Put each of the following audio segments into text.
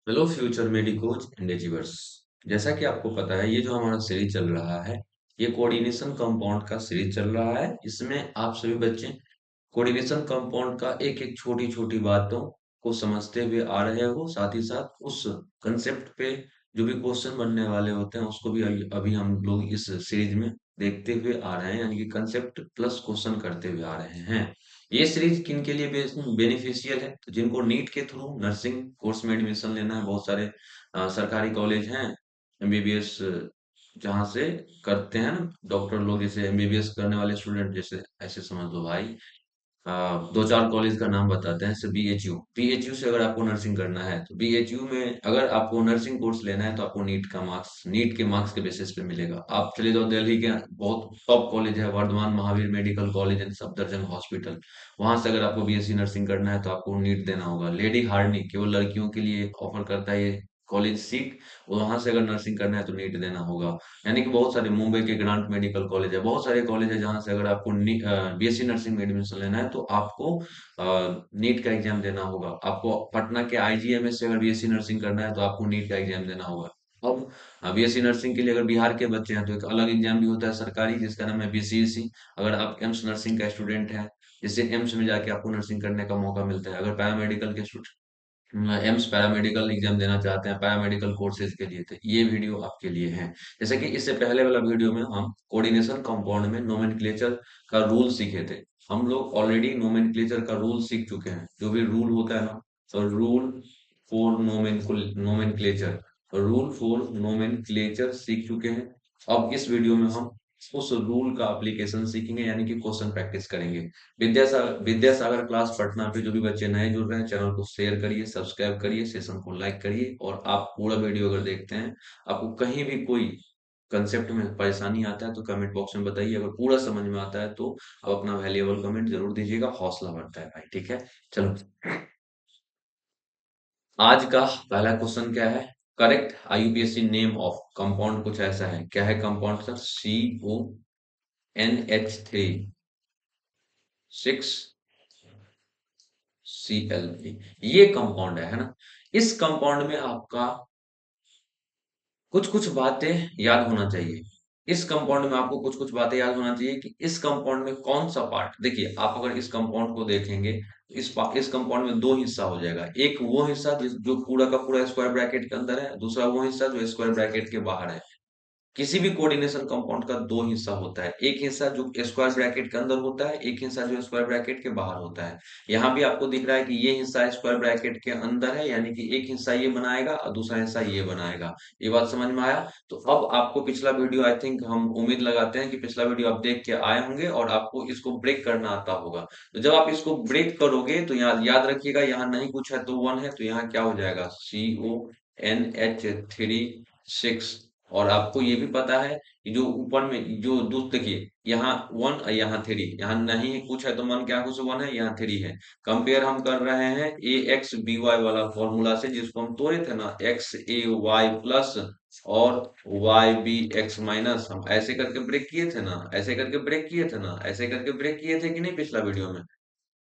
Hello future medicos and achievers. जैसा कि आपको पता है ये जो हमारा सीरीज चल रहा है ये कोऑर्डिनेशन कंपाउंड का सीरीज चल रहा है। इसमें आप सभी बच्चे कोऑर्डिनेशन कंपाउंड का एक एक छोटी छोटी बातों को समझते हुए आ रहे हो, साथ ही साथ उस कंसेप्ट पे जो भी क्वेश्चन बनने वाले होते हैं उसको भी अभी अभी हम लोग इस सीरीज में देखते हुए आ रहे हैं, यानी कि कंसेप्ट प्लस क्वेश्चन करते हुए आ रहे हैं। ये सीरीज किन के लिए बेनिफिशियल है? तो जिनको नीट के थ्रू नर्सिंग कोर्स में एडमिशन लेना है, बहुत सारे सरकारी कॉलेज हैं एमबीबीएस जहाँ से करते हैं ना डॉक्टर लोग, जैसे एमबीबीएस करने वाले स्टूडेंट, जैसे ऐसे समझ लो भाई। दो चार कॉलेज का नाम बताते हैं, जैसे बीएचयू। बीएचयू से अगर आपको नर्सिंग करना है तो बीएचयू में अगर आपको नर्सिंग कोर्स लेना है तो आपको नीट के मार्क्स के बेसिस पे मिलेगा। आप चले जाओ दिल्ली के बहुत टॉप कॉलेज है, Vardhman Mahavir medical college and Safdarjung hospital. वहां से अगर आपको बीएससी नर्सिंग करना है तो आपको नीट देना होगा। लेडी हार्डिंग केवल लड़कियों के लिए ऑफर करता है ये कॉलेज सीट, वहां से अगर नर्सिंग करना है तो नीट देना होगा। यानी कि बहुत सारे मुंबई के ग्रांट मेडिकल कॉलेज है, बहुत सारे कॉलेज है जहां से अगर आपको बीएससी नर्सिंग में एडमिशन लेना है तो आपको नीट का एग्जाम देना होगा। आपको पटना के आईजीएमएस से अगर बीएससी नर्सिंग करना है तो आपको नीट का एग्जाम देना होगा। अब बीएससी नर्सिंग के लिए अगर बिहार के बच्चे हैं तो एक अलग एग्जाम भी होता है सरकारी, जिसका नाम है बीसीएससी। अगर आप एम्स नर्सिंग का स्टूडेंट है, जिससे एम्स में जाके आपको नर्सिंग करने का मौका मिलता है। अगर पैरामेडिकल के एम्स पैरामेडिकल एग्जाम देना चाहते हैं पैरामेडिकल कोर्सेज के लिए, तो ये वीडियो आपके लिए है। जैसे कि इससे पहले वाला वीडियो में हम कोऑर्डिनेशन कंपाउंड में नोमेनक्लेचर का रूल सीखे थे। हम लोग ऑलरेडी नोमेनक्लेचर का रूल सीख चुके हैं। जो भी रूल होता है ना, तो rule for nomenclature, rule for nomenclature सीख चुके हैं। अब इस वीडियो में हम उस रूल का एप्लीकेशन सीखेंगे, यानी कि क्वेश्चन प्रैक्टिस करेंगे। विद्यासागर क्लास पटना पे जो भी बच्चे नए जुड़ रहे हैं, चैनल को शेयर करिए, सब्सक्राइब करिए, सेशन को लाइक करिए। और आप पूरा वीडियो अगर देखते हैं, आपको कहीं भी कोई कंसेप्ट में परेशानी आता है तो कमेंट बॉक्स में बताइए। अगर पूरा समझ में आता है तो आप अपना वैल्यूएबल कमेंट जरूर दीजिएगा, हौसला बढ़ता है भाई, ठीक है। चलो, आज का पहला क्वेश्चन क्या है? करेक्ट आईयूपीएससी नेम ऑफ कंपाउंड कुछ ऐसा है। क्या है कंपाउंड सर? CONH3 6 CL3। ये कंपाउंड है ना। इस कंपाउंड में आपका कुछ कुछ बातें याद होना चाहिए। इस कंपाउंड में आपको कुछ कुछ बातें याद होना चाहिए कि इस कंपाउंड में कौन सा पार्ट। देखिए, आप अगर इस कंपाउंड को देखेंगे तो इस कंपाउंड में दो हिस्सा हो जाएगा। एक वो हिस्सा जो पूरा का पूरा स्क्वायर ब्रैकेट के अंदर है, दूसरा वो हिस्सा जो स्क्वायर ब्रैकेट के बाहर है। किसी भी कोऑर्डिनेशन कंपाउंड का दो हिस्सा होता है, एक हिस्सा जो स्क्वायर ब्रैकेट के अंदर होता है, एक हिस्सा जो स्क्वायर ब्रैकेट के बाहर होता है। यहाँ भी आपको दिख रहा है कि ये हिस्सा स्क्वायर ब्रैकेट के अंदर है, यानी कि एक हिस्सा ये बनाएगा और दूसरा हिस्सा ये बनाएगा। ये बात समझ में आया? तो अब आपको पिछला वीडियो, आई थिंक हम उम्मीद लगाते हैं कि पिछला वीडियो आप देख के आए होंगे और आपको इसको ब्रेक करना आता होगा। तो जब आप इसको ब्रेक करोगे तो यहाँ याद रखिएगा, यहाँ नहीं कुछ है तो वन है, तो यहाँ क्या हो जाएगा? CONH3 6। और आपको ये भी पता है कि जो ऊपर में जो दूध, देखिए यहाँ वन और यहाँ थ्री, यहाँ नहीं है कुछ है तो मन क्या कुछ वन है, यहाँ थ्री है। कंपेयर हम कर रहे हैं AX BY वाला फॉर्मूला से, जिसको हम तोड़े थे ना, XAY प्लस और YB X-, हम ऐसे करके ब्रेक किए थे ना, ऐसे करके ब्रेक किए थे ना, ऐसे करके ब्रेक किए थे कि नहीं पिछला वीडियो में?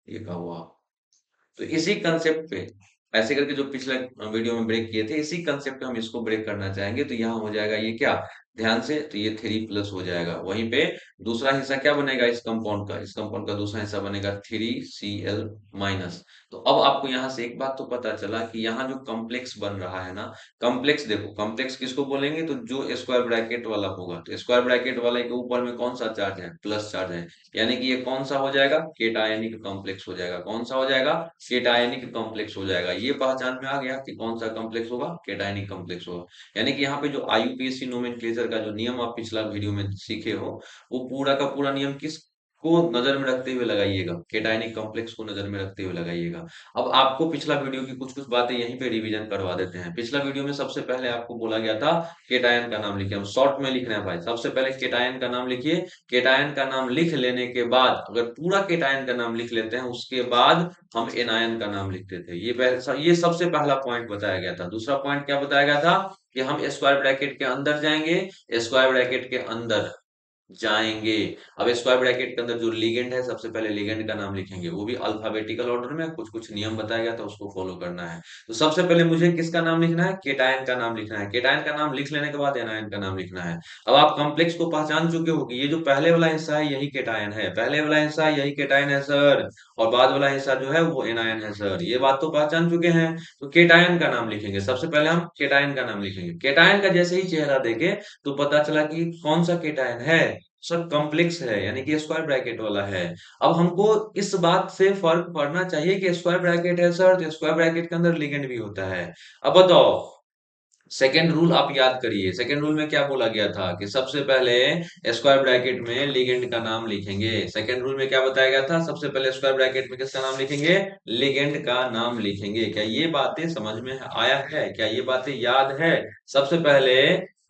ये कहा हुआ। तो इसी कंसेप्ट पे ऐसे करके जो पिछले वीडियो में ब्रेक किए थे, इसी कंसेप्ट पे हम इसको ब्रेक करना चाहेंगे। तो यहाँ हो जाएगा ये क्या, ध्यान से, तो ये थ्री प्लस हो जाएगा। वहीं पे दूसरा हिस्सा क्या बनेगा इस कंपाउंड का? इस कंपाउंड का दूसरा हिस्सा बनेगा 3Cl-। तो अब आपको यहाँ से एक बात तो पता चला कि यहाँ जो कॉम्प्लेक्स बन रहा है ना, कॉम्प्लेक्स देखो, कॉम्प्लेक्स किसको बोलेंगे? तो जो स्क्वायर ब्रैकेट वाला होगा, तो स्क्वायर ब्रैकेट वाले के ऊपर में कौन सा चार्ज है? प्लस चार्ज है। यानी कि ये कौन सा हो जाएगा? केटायनिक कॉम्प्लेक्स हो जाएगा। कौन सा हो जाएगा? केटायनिक कॉम्प्लेक्स हो जाएगा। ये पहचान में आ गया कि कौन सा कॉम्प्लेक्स होगा? केटायनिक कॉम्प्लेक्स होगा। यानी कि यहाँ पे जो आईयूपीएससी नोमेनक्लेचर का जो नियम आप पिछला वीडियो में सीखे हो, वो पूरा का पूरा नियम किस को नजर में रखते हुए लगाइएगा? केटायनिक कॉम्प्लेक्स को नजर में रखते हुए लगाइएगा। अब आपको पिछला वीडियो की कुछ कुछ बातें यहीं पे रिवीजन करवा देते हैं। पिछला वीडियो में सबसे पहले आपको बोला गया था केटायन का नाम लिखिए। हम शॉर्ट में लिख रहे हैं भाई, सबसे पहले केटायन का नाम लिखिए। केटायन का नाम लिख लेने के बाद, अगर पूरा केटायन का नाम लिख लेते हैं उसके बाद हम एनायन का नाम लिखते थे। ये सबसे पहला पॉइंट बताया गया था। दूसरा पॉइंट क्या बताया गया था? कि हम स्क्वायर ब्रैकेट के अंदर जाएंगे, स्क्वायर ब्रैकेट के अंदर जाएंगे। अब स्क्वायर ब्रैकेट के अंदर जो लिगेंड है, सबसे पहले लिगेंड का नाम लिखेंगे, वो भी अल्फाबेटिकल ऑर्डर में, कुछ कुछ नियम बताया गया था उसको फॉलो करना है। तो सबसे पहले मुझे किसका नाम लिखना है? केटायन का नाम लिखना है। केटायन का नाम लिख लेने के बाद एनायन का नाम लिखना है। अब आप कॉम्प्लेक्स को पहचान चुके हो कि ये जो पहले वाला हिस्सा है यही केटायन है, पहले वाला हिस्सा यही केटायन है सर, और बाद वाला हिस्सा जो है वो एनायन है सर। ये बात तो पहचान चुके हैं। तो केटायन का नाम लिखेंगे, सबसे पहले हम केटायन का नाम लिखेंगे। केटायन का जैसे ही चेहरा देखे तो पता चला कि कौन सा केटायन है सर, कॉम्प्लेक्स है, यानी कि स्क्वायर ब्रैकेट वाला है। अब हमको इस बात से फर्क पड़ना चाहिए कि स्क्वायर ब्रैकेट है सर, तो स्क्वायर ब्रैकेट के अंदर लिगेंड भी होता है। अब बताओ, सेकेंड रूल आप याद करिए। सेकेंड रूल में क्या बोला गया था कि सबसे पहले स्क्वायर ब्रैकेट में लिगेंड का नाम लिखेंगे। सेकेंड रूल में क्या बताया गया था? सबसे पहले स्क्वायर ब्रैकेट में किसका नाम लिखेंगे? लिगेंड का नाम लिखेंगे। क्या ये बातें समझ में आया है? क्या ये बातें याद है? सबसे पहले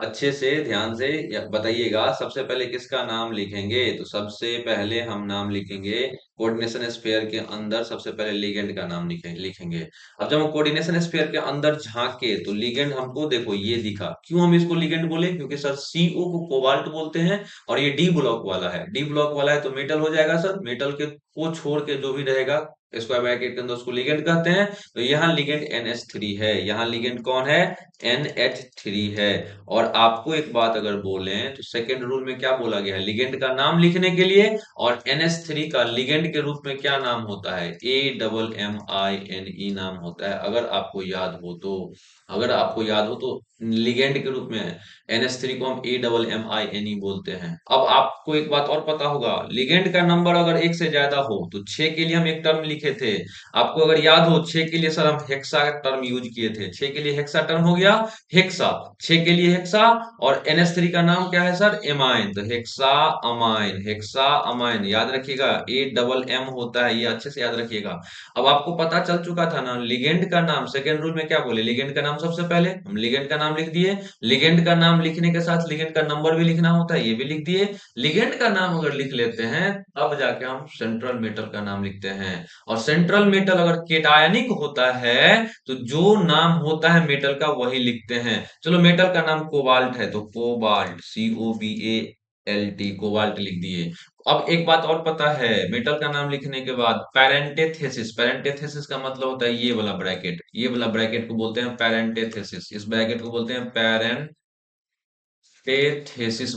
अच्छे से ध्यान से बताइएगा, सबसे पहले किसका नाम लिखेंगे? तो सबसे पहले हम नाम लिखेंगे कोऑर्डिनेशन स्फीयर के अंदर, सबसे पहले लिगेंड का नाम लिखेंगे। अब जब हम कोऑर्डिनेशन स्फीयर के अंदर झांके तो लिगेंड हमको देखो ये दिखा। क्यों हम इसको लिगेंड बोले? क्योंकि सर सीओ को कोबाल्ट बोलते हैं, और ये डी ब्लॉक वाला है। डी ब्लॉक वाला है तो मेटल हो जाएगा सर। मेटल के को छोड़ के जो भी रहेगा स्क्वायर ब्रैकेट के अंदर उसको लिगेंड कहते हैं। तो यहाँ लिगेंड NH3 है। यहाँ लिगेंड कौन है? NH3 है। और आपको एक बात अगर बोलें तो सेकेंड रूल में क्या बोला गया है? लिगेंड का नाम लिखने के लिए, और NH3 का लिगेंड के रूप में क्या नाम होता है? AMMINE नाम होता है, अगर आपको याद हो तो। अगर आपको याद हो तो लिगेंड के रूप में NH3 को हम AMMINE बोलते हैं। अब आपको एक बात और पता होगा, लिगेंड का नंबर अगर एक से ज्यादा हो तो 6 के लिए हम एक टर्म लिखे थे। आपको अगर याद हो 6 के लिए सर हम हेक्सा टर्म यूज किए थे। 6 के लिए हेक्सा टर्म हो गया हेक्सा, 6 के लिए हेक्सा। और NH3 का नाम क्या है सर? एमाइन। तो हेक्सा अमाइन, हेक्सा अमाइन याद रखिएगा। AMM होता है, ये अच्छे से याद रखिएगा। अब आपको पता चल चुका था ना लिगेंड का नाम। सेकेंड रूल में क्या बोले? लिगेंड का नाम सबसे पहले हम लिगेंड का नाम लिख दिए। लिगेंड का नाम लिखने के साथ लिगेंड का नंबर भी लिखना होता है, ये भी लिख दिए। लिगेंड का नाम अगर लिख लेते हैं तब जाके हम सेंट्रल मेटल का नाम लिखते हैं। और सेंट्रल मेटल अगर केटायनिक होता है तो जो नाम होता है मेटल का वही लिखते हैं। चलो, मेटल का नाम कोबाल्ट है तो कोबाल्ट, COBALT, कोबाल्ट लिख दिए। अब एक बात और पता है, मेटल का नाम लिखने के बाद पैरेंटेथेसिस, पैरेंटेथेसिस का मतलब होता है ये वाला ब्रैकेट, ये वाला ब्रैकेट को बोलते हैं पैरेंटेथेसिस। इस ब्रैकेट को बोलते हैं पैरेंटेथेसिस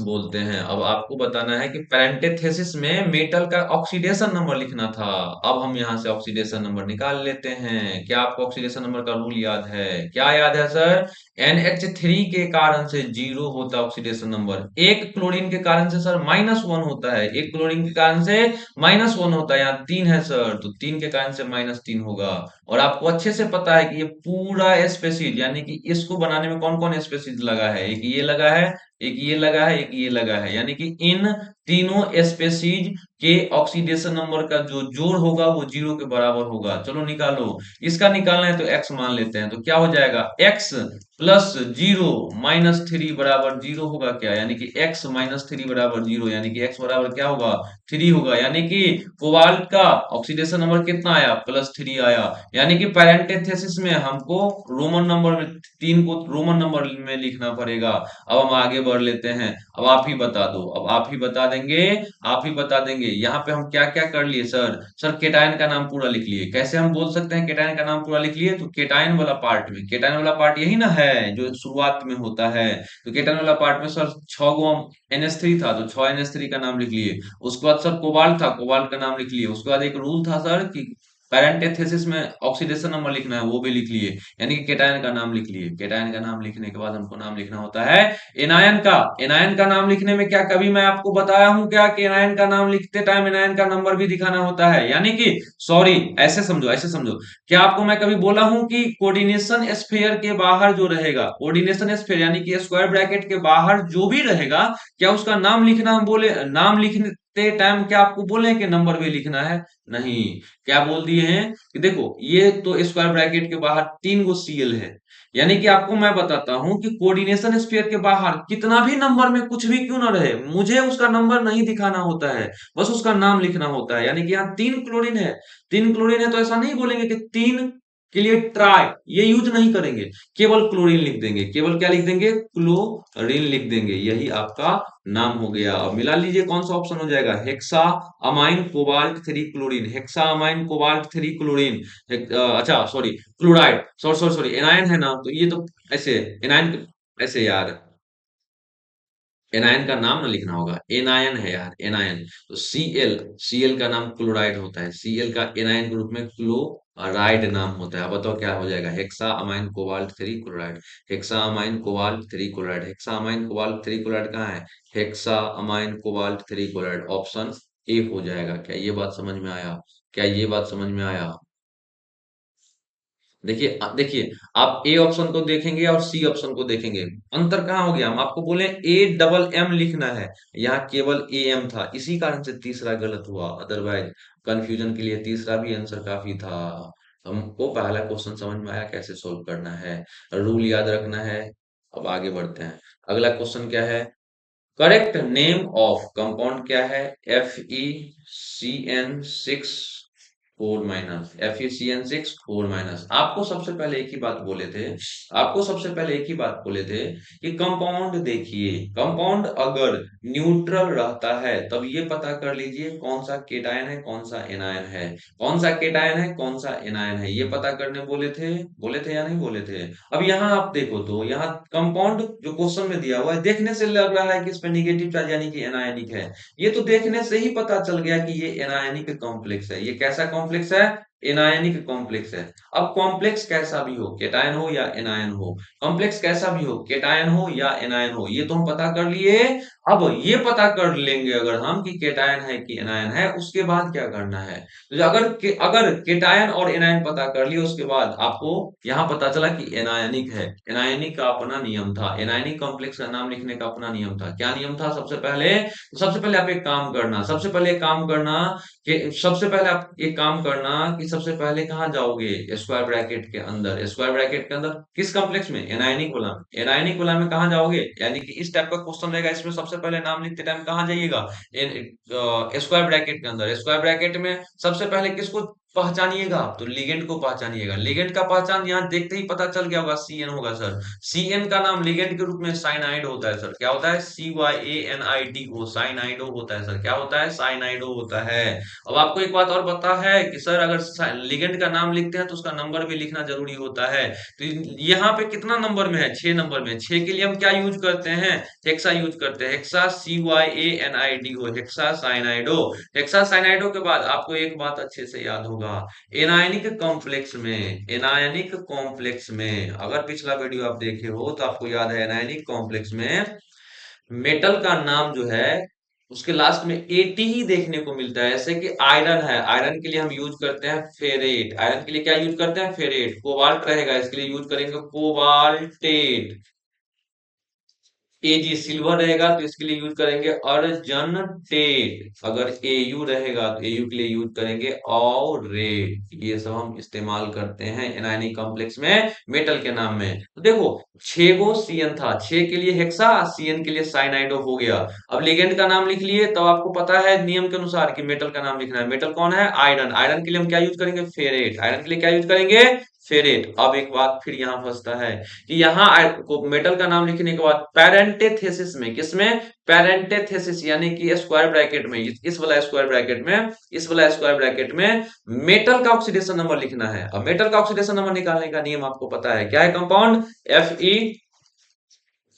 बोलते हैं। अब आपको बताना है कि पैरेंटेथेसिस में मेटल का ऑक्सीडेशन नंबर लिखना था। अब हम यहां से ऑक्सीडेशन नंबर निकाल लेते हैं। क्या आपको ऑक्सीडेशन नंबर का रूल याद है? क्या याद है सर? NH3 के कारण से 0 होता है ऑक्सीडेशन नंबर। एक क्लोरीन के कारण से सर -1 होता है, एक क्लोरीन के कारण से -1 होता है। यहाँ 3 है सर, तो 3 के कारण से -3 होगा। और आपको अच्छे से पता है कि ये पूरा स्पेसीज, यानी कि इसको बनाने में कौन कौन स्पेसीज लगा है? एक ये लगा है, एक ये लगा है, एक ये लगा है, यानी कि इन तीनों स्पेसीज के ऑक्सीडेशन नंबर का जो जोड़ होगा वो 0 के बराबर होगा। चलो निकालो। इसका निकालना है तो x मान लेते हैं, तो क्या हो जाएगा? x प्लस 0 - 3 बराबर 0 होगा क्या? यानी कि x -3 बराबर 0, यानी कि x बराबर क्या होगा? 3 होगा। यानी कि कोबाल्ट का ऑक्सीडेशन नंबर कितना आया? +3 आया। यानी कि पैरेंटेथेसिस में हमको रोमन नंबर में 3 को रोमन नंबर में लिखना पड़ेगा। अब हम आगे बढ़ लेते हैं। अब आप ही बता दो, अब आप ही बता देंगे, आप ही बता देंगे। यहाँ पे हम क्या क्या कर लिए सर? सर केटायन का नाम पूरा लिख लिए। कैसे हम बोल सकते हैं केटायन का नाम पूरा लिख लिए? तो केटायन वाला पार्ट में, केटायन वाला पार्ट यही ना है जो शुरुआत में होता है। तो केटायन वाला पार्ट में सर 6 गो NH3 था तो 6 NH3 का नाम लिख लिए। उसके बाद सर कोबाल्ट था, कोबाल्ट का नाम लिख लिए। उसके बाद एक रूल था सर कि पैरेंटेथेसिस में ऑक्सीडेशन नंबर लिखना है, वो भी लिख लिए। यानी कि केटायन का नाम लिख लिए। केटायन का नाम लिखने के बाद हमको नाम लिखना होता है एनायन का। एनायन का नाम लिखने में क्या कभी मैं आपको बताया हूं क्या कि एनायन का नाम लिखते टाइम एनायन का नंबर भी दिखाना होता है? यानी कि सॉरी, ऐसे समझो, ऐसे समझो। क्या आपको मैं कभी बोला हूं कि कोऑर्डिनेशन स्फीयर के बाहर जो रहेगा, कोऑर्डिनेशन स्फीयर यानी कि स्क्वायर ब्रैकेट के बाहर जो भी रहेगा, क्या उसका नाम लिखना हम बोले? नाम लिखते टाइम क्या आपको बोले कि नंबर भी लिखना है? नहीं। क्या बोल दिए हैं कि देखो ये तो स्क्वायर ब्रैकेट के बाहर 3 गो Cl है। यानी कि आपको मैं बताता हूं कि कोऑर्डिनेशन स्फीयर के बाहर कितना भी नंबर में कुछ भी क्यों ना रहे, मुझे उसका नंबर नहीं दिखाना होता है, बस उसका नाम लिखना होता है। यानी कि यहाँ 3 क्लोरीन है, 3 क्लोरीन है तो ऐसा नहीं बोलेंगे कि 3 के लिए ट्राई ये यूज नहीं करेंगे, केवल क्लोरीन लिख देंगे, केवल क्या लिख देंगे, क्लोरीन लिख देंगे, यही आपका नाम हो गया। अब मिला लीजिए कौन सा ऑप्शन हो जाएगा, hexa amine cobalt 3 chlorine, hexa amine cobalt 3 chlorine. अच्छा sorry, chloride, sorry sorry sorry, anion है ना, तो ये तो ऐसे एनायन, ऐसे यार एनायन का नाम ना लिखना होगा, एनायन है यार, एनायन। तो Cl, Cl का नाम क्लोराइड होता है, Cl का एनायन के रूप में क्लोराइड नाम होता है। अब बताओ क्या हो जाएगा, hexa amine cobalt 3 chloride, hexa amine cobalt 3 chloride, hexa amine cobalt 3 chloride कहाँ है, hexa amine cobalt 3 chloride, option A हो जाएगा। क्या ये बात समझ में आया, क्या ये बात समझ में आया? देखिए देखिए, आप ए ऑप्शन को देखेंगे और सी ऑप्शन को देखेंगे, अंतर कहाँ हो गया, हम आपको बोले ए डबल एम लिखना है, यहाँ केवल ए एम था, इसी कारण से तीसरा गलत हुआ, अदरवाइज कंफ्यूजन के लिए तीसरा भी आंसर काफी था। हमको पहला क्वेश्चन समझ में आया कैसे सोल्व करना है, रूल याद रखना है। अब आगे बढ़ते हैं, अगला क्वेश्चन क्या है, करेक्ट नेम ऑफ कंपाउंड क्या है, FeCN6 4 FeCN6 4 आपको सबसे पहले एक ही बात बोले थे, आपको सबसे पहले एक ही बात बोले थे कि कंपाउंड देखिए, कंपाउंड अगर न्यूट्रल रहता है तब ये पता कर लीजिए कौन सा केटायन है कौन सा एनायन है, कौन सा केटायन है कौन सा एनायन है, ये पता करने बोले थे या नहीं बोले थे। अब यहाँ आप देखो तो यहाँ कंपाउंड जो क्वेश्चन में दिया हुआ है, देखने से लग रहा है कि इसमें निगेटिव चार्ज यानी कि एनायनिक है, ये तो देखने से ही पता चल गया कि ये एनायनिक कॉम्प्लेक्स है। ये कैसा कॉम्प्लेक्स है, एनायनिक कॉम्प्लेक्स है। अब कॉम्प्लेक्स कैसा भी हो, केटायन हो या एनायन हो, कॉम्प्लेक्स कैसा भी हो, केटायन हो या एनायन हो, ये तो हम पता कर लिए। अब ये पता कर लेंगे अगर हम कि केटायन है कि एनायन है, उसके बाद क्या करना है, तो अगर केटायन और एनायन पता कर लिए, उसके बाद आपको यहाँ पता चला कि एनायनिक है, एनायनिक का अपना नियम था, एनायनिक कॉम्प्लेक्स का नाम लिखने का अपना नियम था। क्या नियम था, सबसे पहले आप एक काम करना, सबसे पहले एक काम करना कि सबसे पहले आप एक काम करना कि सबसे पहले कहाँ जाओगे, स्क्वायर ब्रैकेट के अंदर, स्क्वायर ब्रैकेट के अंदर किस कॉम्प्लेक्स में, एनायनिक वाला में, एनायनिक वाला में कहाँ जाओगे, यानी कि इस टाइप का क्वेश्चन रहेगा, इसमें सबसे पहले नाम लिखते टाइम कहाँ जाइएगा, स्क्वायर ब्रैकेट के अंदर, स्क्वायर ब्रैकेट में सबसे पहले किसको पहचानिएगा, तो लिगेंड को पहचानिएगा, लिगेंड का पहचान यहाँ देखते ही पता चल गया होगा, सी एन होगा सर, सी एन का नाम लिगेंड के रूप में साइनाइड होता है सर, क्या होता है, CYANIDO, साइनाइडो होता है सर, क्या होता है, साइनाइडो होता है। अब आपको एक बात और पता है कि सर अगर लिगेंड का नाम लिखते हैं तो उसका नंबर भी लिखना जरूरी होता है, तो यहाँ पे कितना नंबर में है, 6 नंबर में, 6 के लिए हम क्या यूज करते हैं, हेक्सा यूज करते हैं, हेक्सा CYANIDO, हेक्सा साइनाइडो। हेक्सा साइनाइडो के बाद आपको एक बात अच्छे से याद होगा, एनायनिक कॉम्प्लेक्स में, एनायनिक कॉम्प्लेक्स में अगर पिछला वीडियो आप देखे हो तो आपको याद है, एनायनिक कॉम्प्लेक्स में मेटल का नाम जो है उसके लास्ट में एटी ही देखने को मिलता है, जैसे कि आयरन है, आयरन के लिए हम यूज करते हैं फेरेट, आयरन के लिए क्या यूज करते हैं, फेरेट, कोबाल्ट रहेगा इसके लिए यूज करेंगे कोबाल्टेट, एजी सिल्वर रहेगा तो इसके लिए यूज करेंगे अर्जन टेट, अगर एयू रहेगा तो एयू के लिए यूज करेंगे ऑरेट, ये सब हम इस्तेमाल करते हैं एनायनिक कॉम्प्लेक्स में मेटल के नाम में। तो देखो 6 गो सीएन था, 6 के लिए हेक्सा, सीएन के लिए साइनाइडो हो गया। अब लिगेंड का नाम लिख लिए, तब आपको पता है नियम के अनुसार कि मेटल का नाम लिखना है, मेटल कौन है, आयरन, आयरन के लिए हम क्या यूज करेंगे, फेरेट, आयरन के लिए क्या यूज करेंगे, फेरेट। अब एक बात फिर यहाँ फंसता है कि यहाँ को मेटल का नाम लिखने के बाद पैरेंटेथेसिस में, किसमें, पैरेंटेथेसिस यानी कि स्क्वायर ब्रैकेट में, इस वाला स्क्वायर ब्रैकेट में, इस वाला स्क्वायर ब्रैकेट में मेटल का ऑक्सीडेशन नंबर लिखना है। अब मेटल का ऑक्सीडेशन नंबर निकालने का नियम आपको पता है, क्या है, कंपाउंड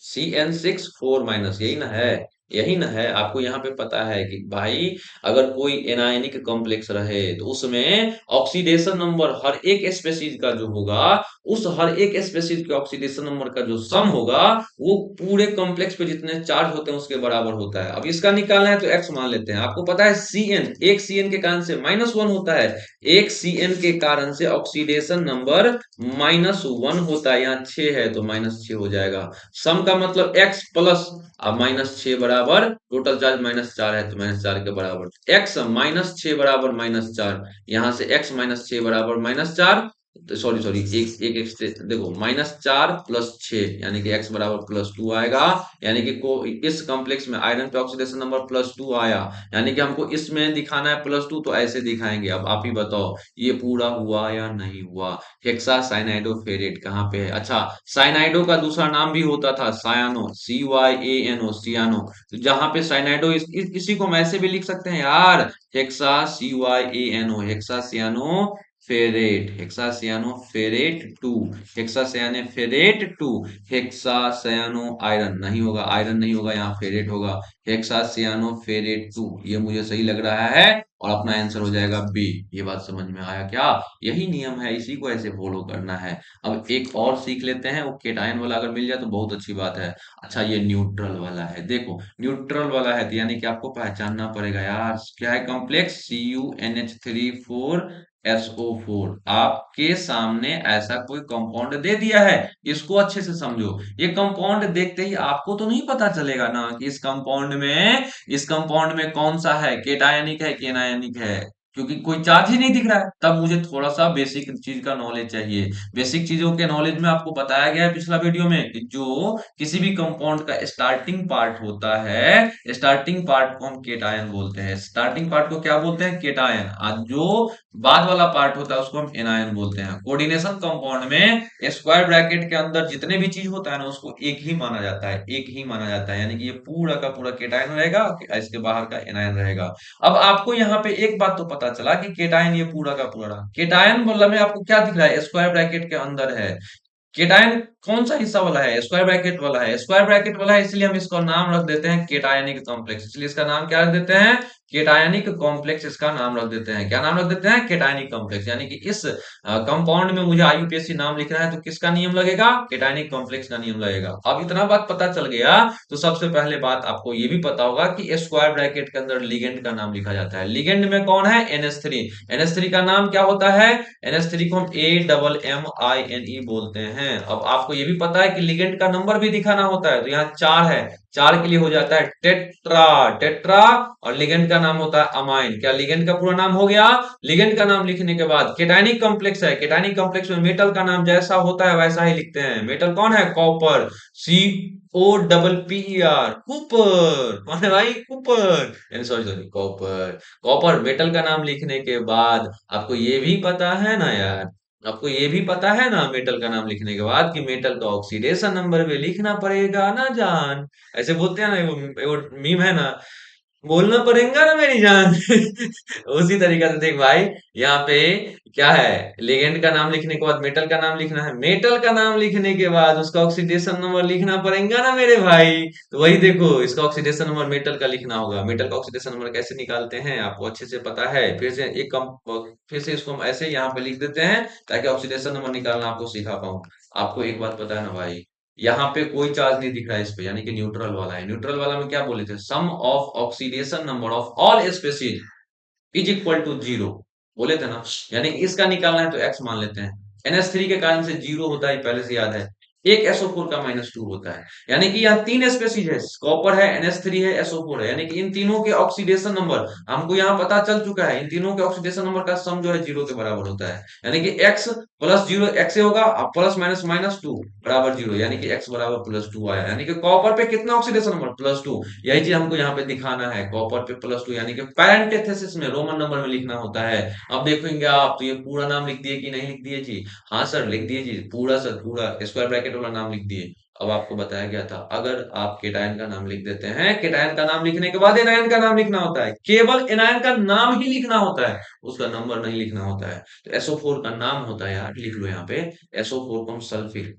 FeCN6 4 यही ना है, यही ना है, आपको यहाँ पे पता है कि भाई अगर कोई एनायनिक कॉम्प्लेक्स रहे तो उसमें ऑक्सीडेशन नंबर हर एक स्पेसीज का जो होगा, उस हर एक स्पेसीज के ऑक्सीडेशन नंबर का जो सम होगा वो पूरे कॉम्प्लेक्स पे जितने चार्ज होते हैं उसके बराबर होता है। अब इसका निकालना है तो एक्स मान लेते हैं, आपको पता है सीएन, एक सीएन के कारण से -1 होता है, एक सीएन के कारण से ऑक्सीडेशन नंबर -1 होता है, यहाँ 6 है तो -6 हो जाएगा, सम का मतलब x प्लस, अब -6 बराबर टोटल चार्ज -4 है तो -4 के बराबर, x -6 बराबर -4, यहाँ से x -6 बराबर -4, सॉरी सॉरी, एक एक एक्स देखो, -4 + 6 यानी कि x बराबर +2 आएगा। यानी कि को इस कॉम्प्लेक्स में आयरन पे ऑक्सीडेशन नंबर +2 आया, यानी कि हमको इसमें दिखाना है +2, तो ऐसे दिखाएंगे। अब आप ही बताओ ये पूरा हुआ या नहीं हुआ। हेक्सा साइनाइडोफेरेट कहाँ पे है? अच्छा, साइनाइडो का दूसरा नाम भी होता था सायानो, CYANO, सियानो। तो जहां पे साइनाइडो इसी को हम ऐसे भी लिख सकते हैं यार, hexa CYANO, hexa cyano ferrate, hexacyano ferrate 2, hexacyano ferrate 2, hexacyano iron नहीं होगा, आयरन नहीं होगा, यहाँ फेरेट होगा। हेक्सासियानो फेरेट 2, ये मुझे सही लग रहा है और अपना आंसर हो जाएगा बी। ये बात समझ में आया क्या? यही नियम है, इसी को ऐसे फॉलो करना है। अब एक और सीख लेते हैं, वो केटायन वाला अगर मिल जाए तो बहुत अच्छी बात है। अच्छा, ये न्यूट्रल वाला है। देखो न्यूट्रल वाला है तो यानी कि आपको पहचानना पड़ेगा यार, क्या है कॉम्प्लेक्स, CuNH3 4SO4। आपके सामने ऐसा कोई कंपाउंड दे दिया है, इसको अच्छे से समझो। ये कंपाउंड देखते ही आपको तो नहीं पता चलेगा ना कि इस कंपाउंड में कौन सा है, केटायनिक है कि एनायनिक है, क्योंकि कोई चार्ज ही नहीं दिख रहा है। तब मुझे थोड़ा सा बेसिक चीज का नॉलेज चाहिए। बेसिक चीजों के नॉलेज में आपको बताया गया है पिछला वीडियो में कि जो किसी भी कंपाउंड का स्टार्टिंग पार्ट होता है, स्टार्टिंग पार्ट को हम केटायन बोलते हैं। स्टार्टिंग पार्ट को क्या बोलते हैं? केटायन। और जो बाद वाला पार्ट होता है उसको हम एनायन बोलते हैं। कोऑर्डिनेशन कंपाउंड में स्क्वायर ब्रैकेट के अंदर जितने भी चीज होता है ना, उसको एक ही माना जाता है, एक ही माना जाता है। यानी कि ये पूरा का पूरा केटायन रहेगा, इसके बाहर का एनायन रहेगा। अब आपको यहाँ पे एक बात तो पता चला कि केटायन ये पूरा का पूरा रहा। केटायन मतलब में आपको क्या दिख रहा है? स्क्वायर ब्रैकेट के अंदर है। केटायन कौन सा हिस्सा वाला है? स्क्वायर ब्रैकेट वाला है। स्क्वायर ब्रैकेट वाला है, इसलिए हम इसका नाम रख देते हैं केटायनिक कॉम्प्लेक्स। इसलिए इसका नाम क्या रख देते हैं? केटायनिक कॉम्प्लेक्स इसका नाम रख देते हैं। क्या नाम रख देते हैं? केटायनिक कॉम्प्लेक्स। यानी कि इस कंपाउंड में मुझे आईयूपीएसी नाम लिखना है तो किसका नियम लगेगा? केटायनिक कॉम्प्लेक्स का नियम लगेगा। अब इतना बात पता चल गया तो सबसे पहले बात आपको ये भी पता होगा कि स्क्वायर ब्रैकेट के अंदर लिगेंड का नाम लिखा जाता है। लिगेंड में कौन है? NH3। NH3 का नाम क्या होता है? NH3 को हम AMMINE बोलते हैं। अब आपको ये भी पता है कि लिगेंड का नंबर भी दिखाना होता है, तो यहाँ 4 है, 4 के लिए हो जाता है टेट्रा, टेट्रा। और लिगेंड का नाम होता है अमाइन। क्या लिगेंड का पूरा नाम हो गया? लिगेंड का नाम लिखने के बाद केटायनिक कॉम्प्लेक्स है, केटायनिक कॉम्प्लेक्स में मेटल का नाम जैसा होता है वैसा ही लिखते हैं। मेटल कौन है? Copper, COPPER, Cooper. कौन है भाई? Cooper, sorry sorry, copper. Copper metal का नाम लिखने के बाद आपको ये भी पता है ना यार, आपको ये भी पता है ना मेटल का नाम लिखने के बाद कि मेटल का ऑक्सीडेशन नंबर भी लिखना पड़ेगा ना जान। ऐसे बोलते हैं ना, वो मीम है ना, बोलना पड़ेगा ना मेरी जान। उसी तरीका से देख भाई, यहाँ पे क्या है, लिगेंड का नाम लिखने के बाद मेटल का नाम लिखना है, मेटल का नाम लिखने के बाद उसका ऑक्सीडेशन नंबर लिखना पड़ेगा ना मेरे भाई। तो वही देखो, इसका ऑक्सीडेशन नंबर मेटल का लिखना होगा। मेटल का ऑक्सीडेशन नंबर कैसे निकालते हैं आपको अच्छे से पता है। फिर से इसको हम ऐसे यहाँ पे लिख देते हैं ताकि ऑक्सीडेशन नंबर निकालना आपको सिखा पाऊं। आपको एक बात पता है ना भाई, यहाँ पे कोई चार्ज नहीं दिख रहा है इस पे, यानी कि न्यूट्रल वाला है। न्यूट्रल वाला में क्या बोले थे? Sum of oxidation number of all species is equal to 0 बोले थे ना। यानी कि इसका निकालना है तो x मान लेते हैं। NH3 के कारण से 0 होता है, पहले से याद है। एक SO4 का -2 होता है। यानी कि यहाँ 3 स्पेसीज है, कॉपर है, NH3 है, SO4 है। यानी कि इन तीनों के ऑक्सीडेशन नंबर हमको यहाँ पता चल चुका है। इन तीनों के ऑक्सीडेशन नंबर का सम जो है 0 के बराबर होता है। यानी कि x प्लस 0 x से होगा, प्लस माइनस -2 बराबर 0। यानी कि x बराबर +2 आया। यानी कि कॉपर पे कितना ऑक्सीडेशन नंबर? +2। यही चीज हमको यहाँ पे दिखाना है, कॉपर पे +2, यानी कि पैरेंथेसिस में रोमन नंबर में लिखना होता है। अब देखेंगे आप तो ये पूरा नाम लिख दिए कि नहीं लिख दिए जी? हाँ सर लिख दिए जी, पूरा सर पूरा स्क्वायर ब्रैकेट वाला नाम लिख दिए। अब आपको बताया गया था अगर आप केटायन का नाम लिख देते हैं, केटायन का नाम लिखने के बाद एनायन का नाम लिखना होता है, केवल एनायन का नाम ही लिखना होता है, उसका नंबर नहीं लिखना होता है। तो SO4 का नाम होता है यार, लिख लो यहाँ पे, SO4 को हम सल्फेट,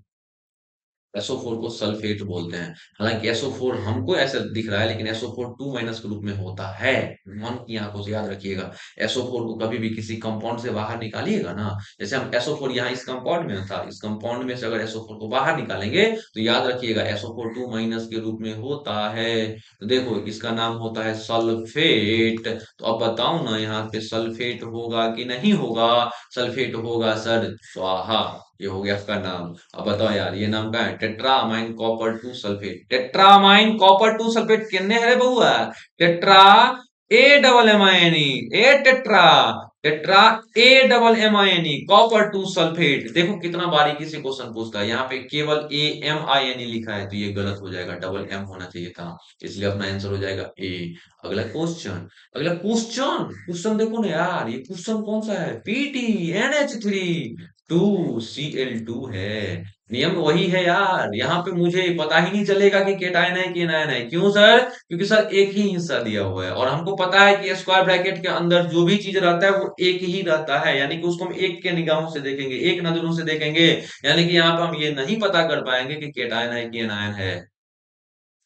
SO4 को सल्फेट बोलते हैं। हालांकि SO4 हमको ऐसा दिख रहा है लेकिन SO4 2 के रूप में होता है। मन की आंखों से याद रखिएगा। SO4 को कभी भी किसी कंपाउंड से बाहर निकालिएगा ना, जैसे हम SO4 यहाँ इस कंपाउंड में था, इस कंपाउंड में से अगर SO4 को बाहर निकालेंगे तो याद रखिएगा SO4 2 के रूप में होता है। तो देखो इसका नाम होता है सल्फेट। तो अब बताओ ना यहाँ पे सल्फेट होगा कि नहीं होगा? सल्फेट होगा सर, स्वाहा। ये हो गया इसका नाम। अब बताओ यार ये नाम का है, tetrammine copper 2 sulphate. Tetrammine copper 2 sulphate किन्ने है रे बउआ? Tetra, A double M I N E, A tetra. Tetra AMMINE copper two sulphate. देखो कितना बारीकी से क्वेश्चन पूछता है, यहाँ पे केवल AMINE लिखा है तो ये गलत हो जाएगा, डबल एम होना चाहिए था, इसलिए अपना आंसर हो जाएगा ए। अगला क्वेश्चन, अगला क्वेश्चन, क्वेश्चन देखो ना यार, ये क्वेश्चन कौन सा है, PTNH3 2Cl2 है। नियम वही है यार, यहाँ पे मुझे पता ही नहीं चलेगा कि केटायन है कि एनायन है। क्यों सर? क्योंकि सर एक ही हिस्सा दिया हुआ है और हमको पता है कि स्क्वायर ब्रैकेट के अंदर जो भी चीज रहता है वो एक ही रहता है, यानी कि उसको हम एक के निगाहों से देखेंगे, एक नजरों से देखेंगे। यानी कि यहाँ पे हम ये नहीं पता कर पाएंगे कि केटायन है कि एनायन है।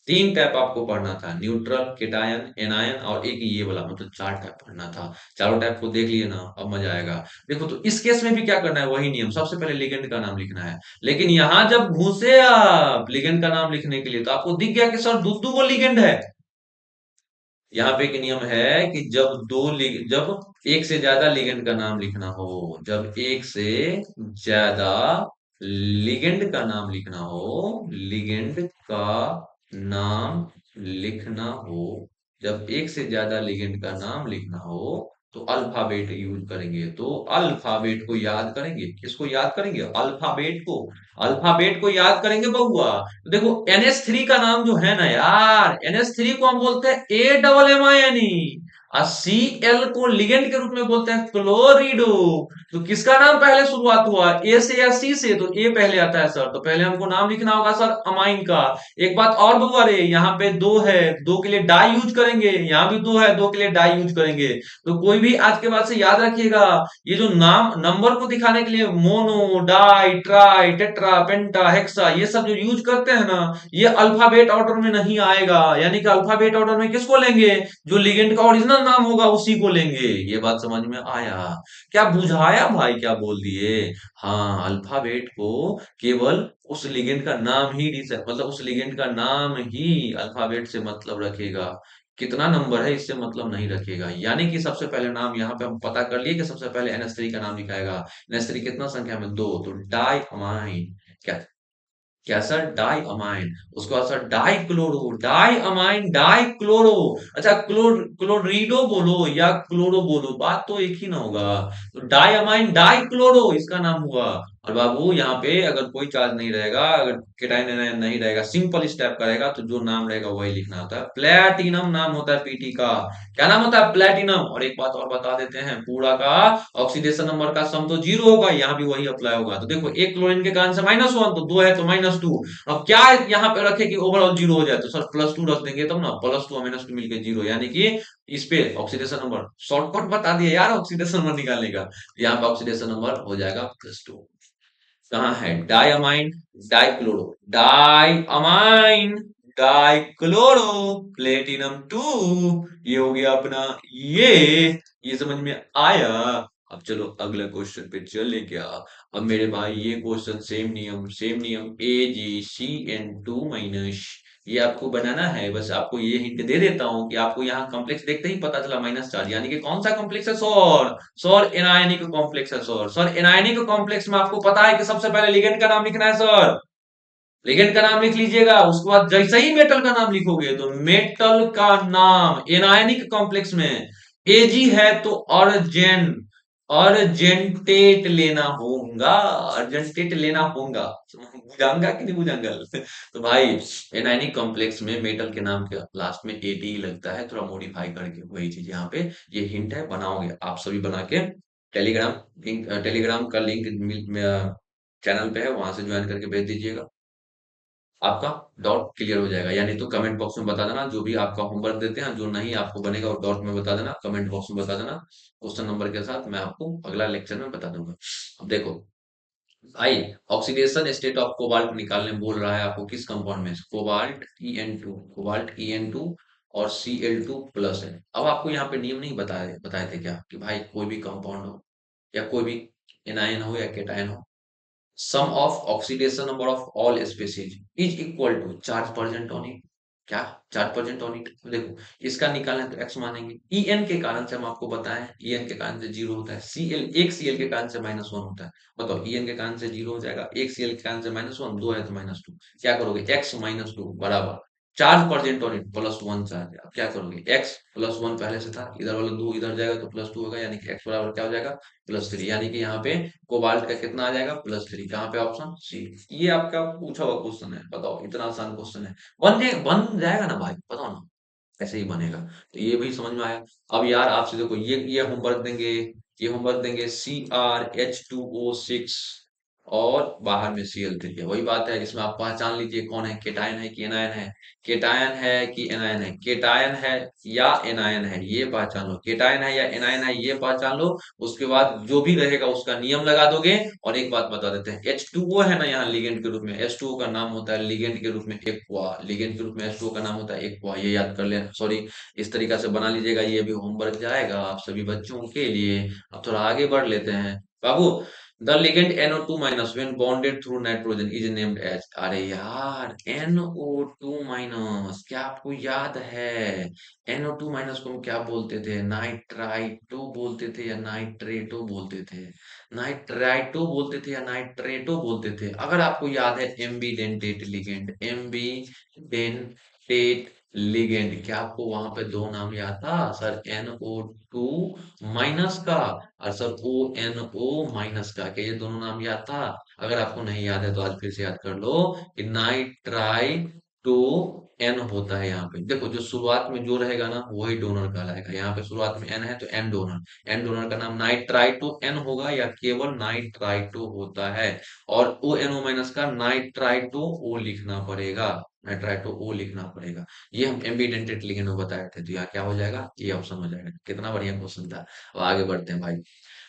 तीन टाइप आपको पढ़ना था, न्यूट्रल, केटायन, एनायन और एक ये वाला, मतलब चार टाइप पढ़ना था। चारों टाइप को देख लिए ना, अब मजा आएगा। देखो तो इस केस में भी क्या करना है, वही नियम, सबसे पहले लिगेंड का नाम लिखना है। लेकिन यहाँ जब घुसे आप लिगेंड का नाम लिखने के लिए तो आपको दिख गया कि सर दो दो वो लिगेंड है। यहाँ पे एक नियम है कि जब एक से ज्यादा लिगेंड का नाम लिखना हो, जब एक से ज्यादा लिगेंड का नाम लिखना हो, लिगेंड का नाम लिखना हो, जब एक से ज्यादा लिगेंड का नाम लिखना हो तो अल्फाबेट यूज करेंगे। तो अल्फाबेट को याद करेंगे, किसको याद करेंगे, अल्फाबेट को। अल्फाबेट को याद करेंगे बउआ। देखो NH3 का नाम जो है ना यार, NH3 को हम बोलते हैं AMMINE और Cl को लिगेंड के रूप में बोलते हैं क्लोरिडो। तो किसका नाम पहले शुरुआत हुआ, ए से या सी से? तो ए पहले आता है सर, तो पहले हमको नाम लिखना होगा सर अमाइन का। एक बात और बउआ रे, यहाँ पे दो है, दो के लिए डाई यूज करेंगे, यहाँ भी दो है, दो के लिए डाई यूज करेंगे। तो कोई भी आज के बाद से याद रखिएगा, ये जो नाम नंबर को दिखाने के लिए मोनो, डाई, ट्राई, टेट्रा, पेंटा, हेक्सा ये सब जो यूज करते हैं ना, ये अल्फाबेट ऑर्डर में नहीं आएगा। यानी कि अल्फाबेट ऑर्डर में किसको लेंगे, जो लिगेंड का ओरिजिनल नाम होगा उसी को लेंगे। ये बात समझ में आया? क्या बुझाया भाई, क्या बोल दिए? हाँ, अल्फाबेट को केवल उस लिगेंड का नाम ही मतलब उस लिगेंड का नाम ही अल्फाबेट से मतलब रखेगा, कितना नंबर है इससे मतलब नहीं रखेगा। यानी कि सबसे पहले नाम यहाँ पे हम पता कर लिए कि सबसे पहले NH3 का नाम लिखाएगा। NH3 कितना संख्या में, दो, तो डाई अमाइन। क्या, क्या सर, डाई अमाइन। उसके बाद sir dichloro, diammine dichloro. अच्छा क्लोरीडो बोलो या क्लोरो बोलो, बात तो एक ही ना होगा। तो डाई अमाइन डाई क्लोरो इसका नाम हुआ। और बाबू यहाँ पे अगर कोई चार्ज नहीं रहेगा, अगर केटाइन एनायन नहीं रहेगा, सिंपल स्टेप का रहेगा, तो जो नाम रहेगा वही लिखना होता है। प्लेटिनम नाम होता है पीटी का। क्या नाम होता है, प्लेटिनम। और एक बात और बता देते हैं, पूरा का ऑक्सीडेशन नंबर का सम तो जीरो होगा, यहाँ भी वही अप्लाई होगा। तो देखो एक क्लोरीन के कारण से -1, तो दो है तो -2। अब क्या यहाँ पे रखे कि ओवरऑल जीरो हो जाए, तो सर +2 रख देंगे तब ना, +2 और -2 मिलके जीरो, यानी कि इस पे ऑक्सीडेशन नंबर शॉर्टकट बता दिया यार ऑक्सीडेशन नंबर निकालने का। यहाँ पे ऑक्सीडेशन नंबर हो जाएगा +2। कहाँ है, diamine dichloro, diamine dichloro platinum 2, ये हो गया अपना ये ये समझ में आया? अब चलो अगले क्वेश्चन पे चले क्या। अब मेरे भाई ये क्वेश्चन सेम नियम AgCN2 ये आपको बनाना है। बस आपको ये हिंट दे देता हूँ कि आपको यहाँ कॉम्प्लेक्स देखते ही पता चला -4, यानी कि कौन सा कॉम्प्लेक्स है सर, सर एनायनिक कॉम्प्लेक्स है सर। सर एनायनिक कॉम्प्लेक्स में आपको पता है कि सबसे पहले लिगेंड का नाम लिखना है सर। लिगेंड का नाम लिख लीजिएगा, उसके बाद जैसे ही मेटल का नाम लिखोगे तो मेटल का नाम एनायनिक कॉम्प्लेक्स में एजी है तो अर्जेन, अर्जेंटेट लेना होगा, अर्जेंटेट लेना होगा। बुझाऊंगा कि नहीं बुझाऊंगा? तो भाई एनायनिक कॉम्प्लेक्स में मेटल के नाम के लास्ट में एटी लगता है, थोड़ा मॉडिफाई करके, वही चीज यहाँ पे ये हिंट है। बनाओगे आप सभी बना के, टेलीग्राम लिंक, टेलीग्राम का लिंक चैनल पे है, वहां से ज्वाइन करके भेज दीजिएगा, आपका डाउट क्लियर हो जाएगा। या नहीं तो कमेंट बॉक्स में बता देना, जो भी आपका होमवर्क देते हैं, जो नहीं आपको बनेगा वो डाउट में बता देना, कमेंट बॉक्स में बता देना क्वेश्चन नंबर के साथ, मैं आपको अगला लेक्चर में बता दूंगा। अब देखो भाई, ऑक्सीडेशन स्टेट ऑफ कोबाल्ट निकालने बोल रहा है आपको, किस कंपाउंड में, कोबाल्ट EN2, कोबाल्ट EN2 और Cl2+ है। अब आपको यहाँ पे नियम नहीं बताए बताए थे क्या, कि भाई कोई भी कंपाउंड हो या कोई भी एनायन हो या केटायन हो, sum of oxidation number of all species is equal to charge present on it. क्या, चार्ज परसेंट ऑन इट। देखो इसका निकालना है तो एक्स मानेंगे, ईएन के कारण से हम आपको बताएं, ईएन के कारण से जीरो होता है, सीएल एक सीएल के कारण से -1 होता है। बताओ ईएन के कारण से जीरो हो जाएगा, एक सीएल के कारण से -1, दो है तो -2, क्या करोगे, x -2 बराबर charge present on it plus one charge है। अब क्या करोगे, एक्स प्लस वन पहले से था, इधर वाला दो इधर जाएगा तो प्लस टू होगा, यानी कि एक्स बराबर क्या हो जाएगा, प्लस थ्री। यानी कि यहाँ पे कोबाल्ट का कितना आ जाएगा, प्लस थ्री। कहाँ पे, ऑप्शन सी। ये आपका पूछा हुआ क्वेश्चन है, बताओ इतना आसान क्वेश्चन है, बन जाएगा ना भाई, बताओ ना, ऐसे ही बनेगा। तो ये भी समझ में आया। अब यार आपसे देखो, ये होमवर्क देंगे, ये होमवर्क देंगे CrH2O6 और बाहर में Cl3 है। वही बात है, इसमें आप पहचान लीजिए कौन है, केटायन है कि एनायन है, केटायन है कि एनायन है, केटायन है या एनायन है, ये पहचान लो, केटायन है या एनायन है ये पहचान लो। उसके बाद जो भी रहेगा उसका नियम लगा दोगे। और एक बात बता देते हैं, H2O है ना यहाँ लिगेंड के रूप में, H2O का नाम होता है लिगेंड के रूप में एक्वा, लिगेंड के रूप में H2O का नाम होता है एक्वा, ये याद कर लेना, सॉरी, इस तरीका से बना लीजिएगा। ये भी होमवर्क जाएगा आप सभी बच्चों के लिए। अब थोड़ा आगे बढ़ लेते हैं बाबू। The ligand NO2 minus when bonded through nitrogen is named as, अरे यार NO2 माइनस, क्या आपको याद है NO2 माइनस को हम क्या बोलते थे, नाइट्राइटो बोलते थे या नाइट्रेटो बोलते थे, नाइट्राइटो बोलते थे या नाइट्रेटो बोलते थे। अगर आपको याद है एम्बीडेंटेट लिगेंड, एम्बीडेंटेट लिगेंड, क्या आपको वहां पे दो नाम याद था सर, NO2 माइनस का और सर ONO माइनस का, क्या ये दोनों नाम याद था? अगर आपको नहीं याद है तो आज फिर से याद कर लो कि नाइट्राई टू एन होता है। यहाँ पे देखो, जो शुरुआत में जो रहेगा ना वही डोनर कहलाएगा। यहाँ पे शुरुआत में एन है तो एन डोनर, एन डोनर का नाम नाइट्राइटो एन होगा या केवल नाइट्राइटो होता है। और ओ एन ओ माइनस का नाइट्राइटो ओ लिखना पड़ेगा, नाइट्राइटो ओ लिखना पड़ेगा। ये हम एम्बीडेंटेट लिगेंड में बताए थे, तो यहाँ क्या हो जाएगा, ये ऑप्शन हो जाएगा। कितना बढ़िया क्वेश्चन था। अब आगे बढ़ते हैं भाई।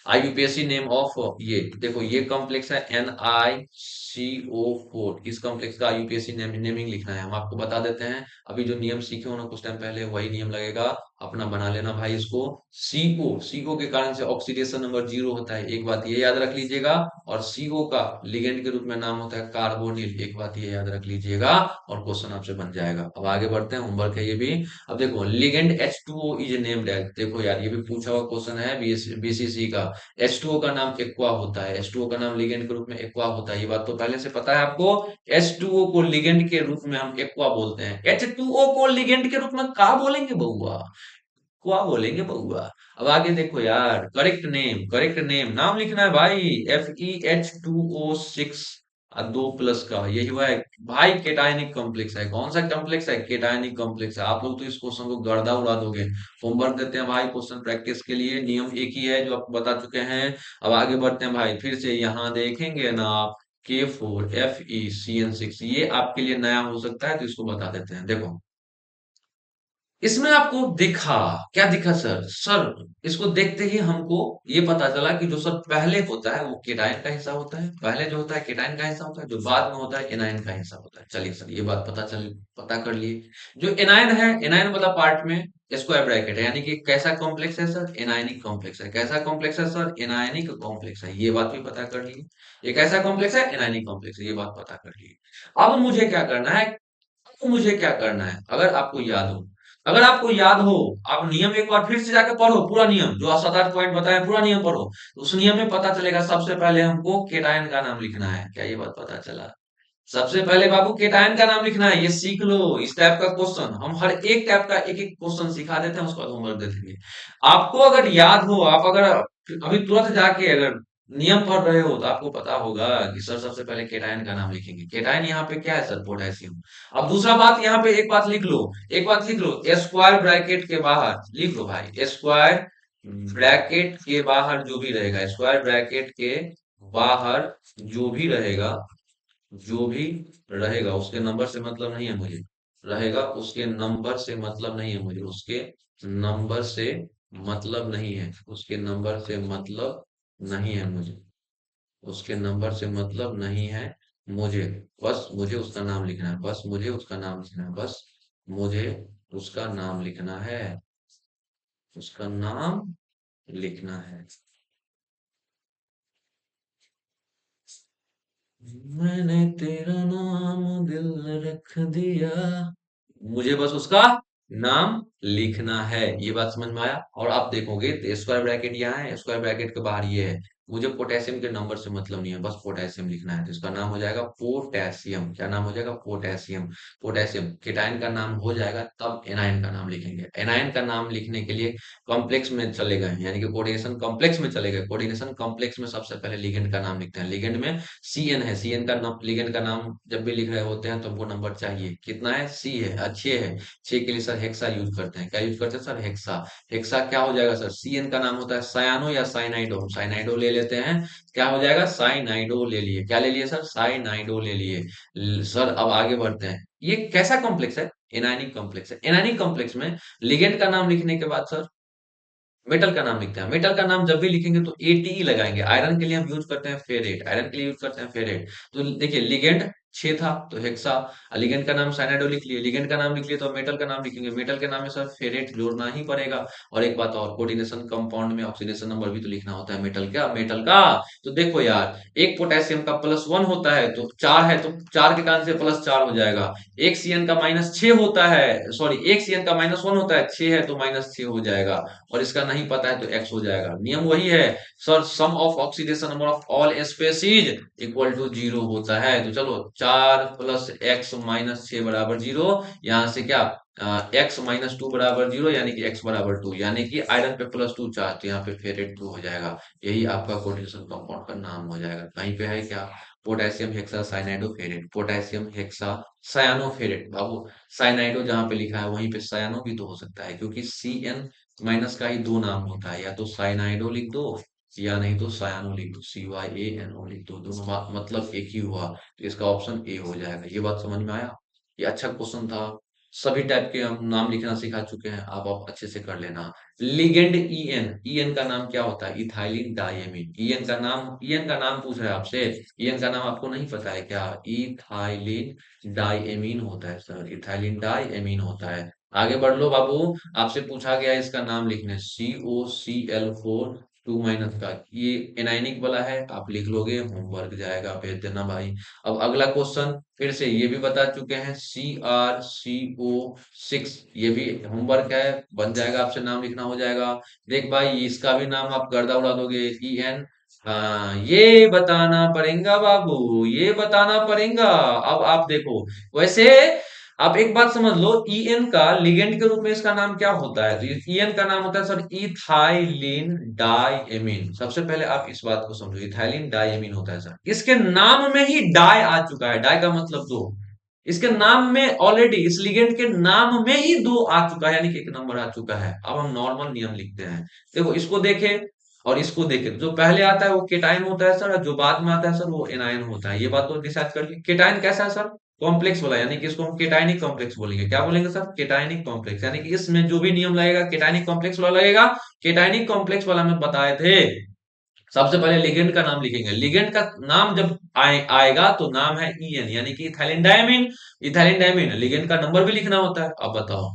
IUPAC नेम ऑफ, ये देखो ये कॉम्प्लेक्स है NiCO4, इस कॉम्प्लेक्स का IUPAC नेमिंग लिखना है। हम आपको बता देते हैं, अभी जो नियम सीखे हो ना कुछ टाइम पहले वही नियम लगेगा, अपना बना लेना भाई इसको। CO के कारण से ऑक्सीडेशन नंबर 0 होता है, एक बात ये याद रख लीजिएगा। और CO का लिगेंड के रूप में नाम होता है कार्बोनिल, एक बात ये याद रख लीजिएगा, और क्वेश्चन आपसे बन जाएगा। अब आगे बढ़ते हैं, होमवर्क है ये भी। अब देखो ligand H2O is named as, देखो यार ये भी पूछा हुआ क्वेश्चन है BCC का। H2O का नाम एक्वा होता है, H2O का नाम लिगेंड के रूप में एक्वा होता है, ये बात तो पहले से पता है आपको। H2O को लिगेंड के रूप में हम एक्वा बोलते हैं, H2O को लिगेंड के रूप में क्या बोलेंगे बउआ, क्या बोलेंगे बउआ। अब आगे देखो यार, करेक्ट नेम, करेक्ट नेम, नाम लिखना है भाई, FeH2O6 और दो प्लस का, यही हुआ है भाई केटायनिक कॉम्प्लेक्स है। कौन सा कॉम्प्लेक्स है, केटायनिक कॉम्प्लेक्स है। आप लोग तो इस क्वेश्चन को गर्दा उड़ा दोगे। होमवर्क देते हैं भाई क्वेश्चन प्रैक्टिस के लिए, नियम एक ही है जो आपको बता चुके हैं। अब आगे बढ़ते हैं भाई, फिर से यहाँ देखेंगे ना आप, K4FeCN6, ये आपके लिए नया हो सकता है तो इसको बता देते हैं। देखो इसमें आपको दिखा, क्या दिखा सर, सर इसको देखते ही हमको ये पता चला कि जो सर पहले होता है वो केटायन का हिस्सा होता है, पहले जो होता है केटायन का हिस्सा होता है, जो बाद में होता है एनायन का हिस्सा होता है। चलिए सर ये बात पता कर लिए। जो एनायन है, एनायन वाला पार्ट में स्क्वायर ब्रैकेट है, यानी कि कैसा कॉम्प्लेक्स है सर, एनायनिक कॉम्प्लेक्स है। कैसा कॉम्प्लेक्स है सर, एनायनिक कॉम्प्लेक्स है, ये बात भी पता कर लिए। ये कैसा कॉम्प्लेक्स है, एनायनिक कॉम्प्लेक्स है, ये बात पता कर लिए। अब मुझे क्या करना है, तो मुझे क्या करना है, अगर आपको याद हो, अगर आपको याद हो, आप नियम एक बार फिर से जाकर पढ़ो, पूरा नियम जो 7-8 पॉइंट बताए पूरा नियम पढ़ो, तो उस नियम में पता चलेगा सबसे पहले हमको केटायन का नाम लिखना है। क्या ये बात पता चला? सबसे पहले बाबू केटायन का नाम लिखना है, ये सीख लो। इस टाइप का क्वेश्चन हम हर एक टाइप का एक एक क्वेश्चन सिखा देते हैं, उसके बाद होमवर्क दे देंगे। आपको अगर याद हो, आप अगर अभी तुरंत जाके अगर नियम पढ़ रहे हो तो आपको पता होगा कि सर सबसे पहले केटायन का नाम लिखेंगे। केटायन यहाँ पे क्या है सर, पोटेशियम। अब दूसरा बात यहाँ पे एक बात लिख लो, एक बात लिख लो, स्क्वायर ब्रैकेट के बाहर लिख लो भाई, स्क्वायर ब्रैकेट के बाहर जो भी रहेगा, स्क्वायर ब्रैकेट के बाहर जो भी रहेगा, जो भी रहेगा उसके नंबर से मतलब नहीं है मुझे, रहेगा उसके नंबर से मतलब नहीं है मुझे, उसके नंबर से मतलब नहीं है, उसके नंबर से मतलब नहीं है मुझे, उसके नंबर से मतलब नहीं है मुझे, बस मुझे उसका नाम लिखना है, बस मुझे उसका नाम लिखना है, बस मुझे उसका नाम लिखना है, उसका नाम लिखना है। मैंने तेरा नाम दिल रख दिया, मुझे बस उसका नाम लिखना है। ये बात समझ में आया? और आप देखोगे तो स्क्वायर ब्रैकेट यहाँ है, स्क्वायर ब्रैकेट के बाहर ये है, मुझे पोटेशियम के नंबर से मतलब नहीं है, बस पोटेशियम लिखना है, तो इसका नाम हो जाएगा पोटेशियम। क्या नाम हो जाएगा? पोटेशियम। पोटेशियम केटायन का नाम हो जाएगा तब एनायन का नाम लिखेंगे। एनायन का नाम लिखने के लिए कॉम्प्लेक्स में चले गए, यानी कि कोऑर्डिनेशन कॉम्प्लेक्स में चले गए। कोऑर्डिनेशन कॉम्प्लेक्स में सबसे पहले लिगेंड का नाम लिखते हैं। लिगेंड में सीएन है, सीएन का नाम, लिगेंड का नाम जब भी लिख रहे होते हैं तो वो नंबर चाहिए। कितना है? सी है, अच्छे है। 6 के लिए सर हेक्सा यूज करते हैं। क्या यूज करते हैं सर? हेक्सा। हेक्सा क्या हो जाएगा सर? सीएन का नाम होता है सायानो या साइनाइडो। साइनाइडो ले लेते हैं। क्या हो जाएगा? साइनाइडो ले लिए। क्या ले लिए सर? साइनाइडो ले लिए। सर अब आगे बढ़ते हैं। ये कैसा कॉम्प्लेक्स है? एनायनिक कॉम्प्लेक्स है। एनायनिक कॉम्प्लेक्स में लिगेंड का नाम लिखने के बाद सर मेटल का नाम लिखते हैं। मेटल का नाम जब भी लिखेंगे तो एटीई लगाएंगे। आयरन के लिए हम यूज करते हैं फेरेट, आयरन के लिए यूज करते हैं फेरेट। तो देखिए लिगेंड 6 था तो हेक्सा। लिगेंड का नाम साइनाइडो लिख लिए, लिगेंड का नाम लिख लिए तो मेटल का नाम लिखेंगे। मेटल के नाम में सर फेरेट जोड़ना ही पड़ेगा। और एक बात और, कोऑर्डिनेशन कंपाउंड में ऑक्सीडेशन नंबर भी तो लिखना होता है मेटल का, मेटल का। तो देखो यार, एक पोटेशियम का +1 होता है तो 4 है, तो 4 के कारण से +4 हो जाएगा। एक सीएन का -6 होता है, सॉरी, एक सीएन का -1 होता है, 6 है तो -6 हो जाएगा। और इसका नहीं पता है तो एक्स हो जाएगा। नियम वही है sir, sum of oxidation number of all species equal to 0 होता है। तो चलो 4 + x - 6 बराबर 0। यहाँ से क्या, x - 2 बराबर 0, यानी कि x बराबर 2, यानी कि आयरन पे +2 चार्ज, तो यहाँ पे फेरेट 2 हो जाएगा। यही आपका कोऑर्डिनेशन कंपाउंड का नाम हो जाएगा। कहीं पे है क्या? Potassium hexa cyanido ferrate, potassium hexa cyano ferrate. बाबू साइनाइडो जहाँ पे लिखा है वहीं पे सायानो भी तो हो सकता है, क्योंकि Cn माइनस का ही दो नाम होता है, या तो साइनाइडो लिख दो या नहीं तो सायानो लिख दो, CyANO लिख दो, दोनों बात मतलब एक ही हुआ। तो इसका ऑप्शन ए हो जाएगा। ये बात समझ में आया? ये अच्छा क्वेश्चन था। सभी टाइप के हम नाम लिखना सिखा चुके हैं, आप अच्छे से कर लेना। लिगेंड ईएन, ईएन का नाम क्या होता है? Ethylene diamine. ईएन का नाम पूछ रहा है आपसे। ईएन का नाम आपको नहीं पता है क्या? इथाइलिन डायमीन होता है सर, इथाइलिन डायमीन होता है। आगे बढ़ लो बाबू। आपसे पूछा गया है इसका नाम लिखने, COCl4 2 माइनस का, ये एनाइनिक वाला है, आप लिख लोगे, होमवर्क जाएगा, भेज देना भाई। अब अगला क्वेश्चन फिर से ये भी बता चुके हैं, CrCO6, ये भी होमवर्क है, बन जाएगा, आपसे नाम लिखना हो जाएगा। देख भाई, इसका भी नाम आप गर्दा उड़ा दोगे, EN। हाँ, ये बताना पड़ेगा बाबू, ये बताना पड़ेगा। अब आप देखो, वैसे आप एक बात समझ लो, ईएन का लिगेंड के रूप में इसका नाम क्या होता है? तो ईएन का नाम होता है सर इथाइलिन डायमीन। सबसे पहले आप इस बात को समझो, इथाइलिन डायमीन होता है सर। इसके नाम में ही डाई आ चुका है, डाई का मतलब दो। इसके नाम में ऑलरेडी, इस लिगेंड के नाम में ही दो आ चुका है, यानी कि एक नंबर आ चुका है। अब हम नॉर्मल नियम लिखते हैं। देखो इसको देखे और इसको देखे, जो पहले आता है वो केटाइन होता है सर, और जो बाद में आता है सर वो एनायन होता है। ये बात तो डिसाइड कर ली। केटाइन कैसा है सर? कॉम्प्लेक्स वाला, यानी कि इसको हम केटाइनिक कॉम्प्लेक्स बोलेंगे। क्या बोलेंगे सर? केटाइनिक कॉम्प्लेक्स, यानी कि इसमें जो भी नियम लगेगा केटाइनिक कॉम्प्लेक्स वाला लगेगा। केटाइनिक कॉम्प्लेक्स वाला में बताए थे, सबसे पहले लिगेंड का नाम लिखेंगे। लिगेंड का नाम जब आएगा तो नाम है ईएन, यानी कि ethylene diamine. Ethylene diamine, ligand का नंबर भी लिखना होता है। अब बताओ,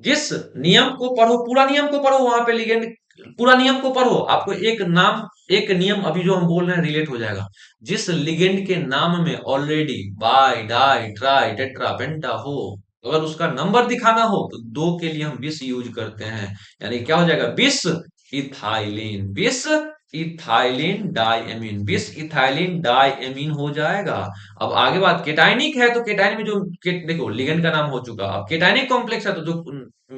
जिस नियम को पढ़ो, पूरा नियम को पढ़ो, वहां पे लिगेंड, पूरा नियम को पढ़ो, आपको एक नाम, एक नियम अभी जो हम बोल रहे हैं रिलेट हो जाएगा। जिस लिगेंड के नाम में already by di tri tetra पेंटा हो, अगर उसका नंबर दिखाना हो तो दो के लिए हम बिस यूज करते हैं, यानी क्या हो जाएगा? बिस इथाइलिन, बिस इथाइलिन डाइएमीन, बिस इथाइलिन डाइएमीन हो जाएगा। अब आगे बात, केटाइनिक है तो केटाइन में जो देखो लिगेंड का नाम हो चुका, अब केटाइनिक कॉम्प्लेक्स है तो जो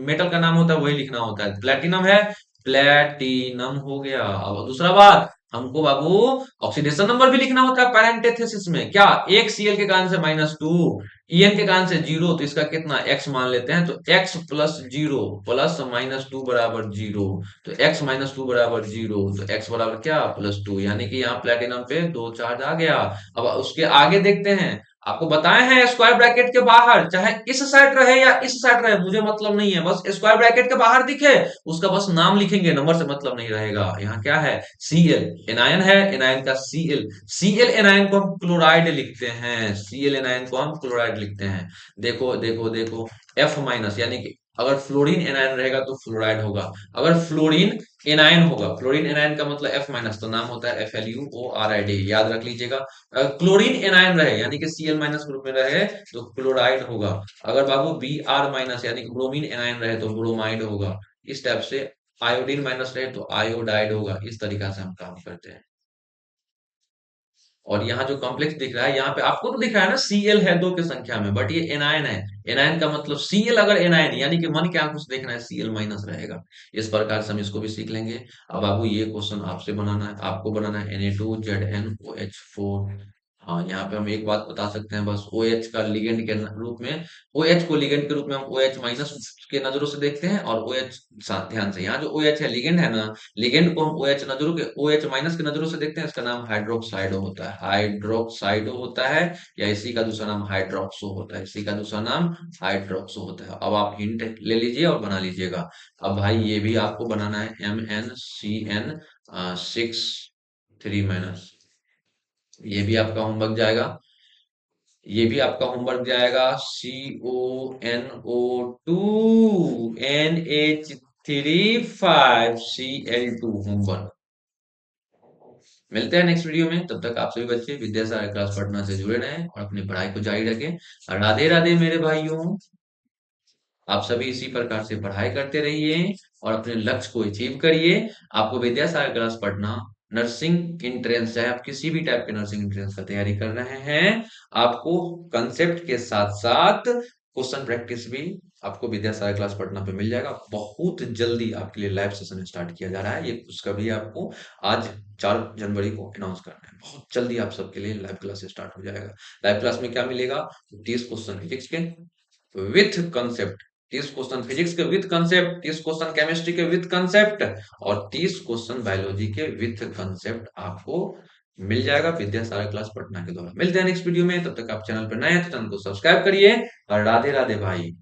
मेटल का नाम होता है वही लिखना होता है। प्लेटिनम है, प्लेटिनम हो गया। अब दूसरा बात, हमको बाबू ऑक्सीडेशन नंबर भी लिखना होता है पैरेंथेसिस में। क्या? एक Cl के कारण से -2, En के कारण से 0, तो इसका कितना x मान लेते हैं, तो x + 0 + -2 बराबर 0। तो x - 2 बराबर 0, तो x बराबर क्या? +2, यानी कि यहाँ प्लेटिनम पे 2 चार्ज आ गया। अब उसके आगे देखते हैं, आपको बताए हैं स्क्वायर ब्रैकेट के बाहर चाहे इस साइड रहे या इस साइड रहे, मुझे मतलब नहीं है, बस स्क्वायर ब्रैकेट के बाहर दिखे उसका बस नाम लिखेंगे, नंबर से मतलब नहीं रहेगा। यहाँ क्या है? Cl, एनायन है, एनायन का Cl एनायन को हम क्लोराइड लिखते हैं, Cl एनायन को हम क्लोराइड लिखते हैं। देखो देखो देखो, F-, यानी कि अगर फ्लोरीन एनायन रहेगा तो फ्लोराइड होगा। अगर फ्लोरीन एनायन होगा, फ्लोरीन एनायन का मतलब F-, तो नाम होता है FLUORID, याद रख लीजिएगा। अगर क्लोरीन एनायन रहे यानी कि Cl- ग्रुप में रहे तो क्लोराइड होगा। अगर बाबू Br- यानी कि ब्रोमीन एनायन रहे तो ब्रोमाइड होगा। इस टाइप से आयोडीन माइनस रहे तो आयोडाइड होगा। इस तरीका से हम काम करते हैं। और यहाँ जो कॉम्प्लेक्स दिख रहा है, यहाँ पे आपको तो दिख रहा है ना Cl है दो की संख्या में, बट ये एनायन है। एनायन का मतलब Cl अगर एनायन, यानी कि मन के आंखों से देखना है Cl माइनस रहेगा। इस प्रकार से हम इसको भी सीख लेंगे। अब बाबू ये क्वेश्चन आपसे बनाना है, आपको बनाना है Na2ZnOH4। हाँ, यहाँ पे हम एक बात बता सकते हैं बस, OH का लिगेंड के रूप में, OH को लिगेंड के रूप में हम OH माइनस के नजरों से देखते हैं, और OH, ध्यान से, यहाँ जो OH है लिगेंड है ना, लिगेंड को हम OH माइनस के नजरों से देखते हैं, इसका नाम हाइड्रोक्साइडो होता है, हाइड्रोक्साइडो होता है, या इसी का दूसरा नाम हाइड्रोक्सो होता है, इसी का दूसरा नाम हाइड्रोक्सो होता है। अब आप हिंट ले लीजिए और बना लीजिएगा। अब भाई ये भी आपको बनाना है MnCN6 3 ये भी आपका होमवर्क जाएगा। ये भी आपका होमवर्क जाएगा। CO NO2 NH3 5Cl2 homework. मिलते हैं नेक्स्ट वीडियो में, तब तक आप सभी बच्चे विद्यासागर क्लास पटना से जुड़े रहें और अपनी पढ़ाई को जारी रखें। राधे राधे मेरे भाइयों। आप सभी इसी प्रकार से पढ़ाई करते रहिए और अपने लक्ष्य को अचीव करिए। आपको विद्यासागर क्लास पढ़ना, नर्सिंग इंट्रेंस, चाहे आप किसी भी टाइप के नर्सिंग इंट्रेंस का तैयारी कर रहे हैं, आपको कंसेप्ट के साथ साथ क्वेश्चन प्रैक्टिस भी आपको विद्यासागर क्लास पटना पे मिल जाएगा। बहुत जल्दी आपके लिए लाइव सेशन स्टार्ट किया जा रहा है, ये उसका भी आपको आज 4 जनवरी को अनाउंस करना है। बहुत जल्दी आप सबके लिए लाइव क्लास स्टार्ट हो जाएगा। लाइव क्लास में क्या मिलेगा? 30 क्वेश्चन फिजिक्स के विथ कंसेप्ट, 30 क्वेश्चन फिजिक्स के विथ कंसेप्ट, 30 क्वेश्चन केमिस्ट्री के विथ कंसेप्ट, और 30 क्वेश्चन बायोलॉजी के विथ कंसेप्ट आपको मिल जाएगा विद्यासागर क्लास पटना के द्वारा। मिलते हैं नेक्स्ट वीडियो में, तब तक आप चैनल पर नए हैं तो चैनल को सब्सक्राइब करिए। और राधे राधे भाई।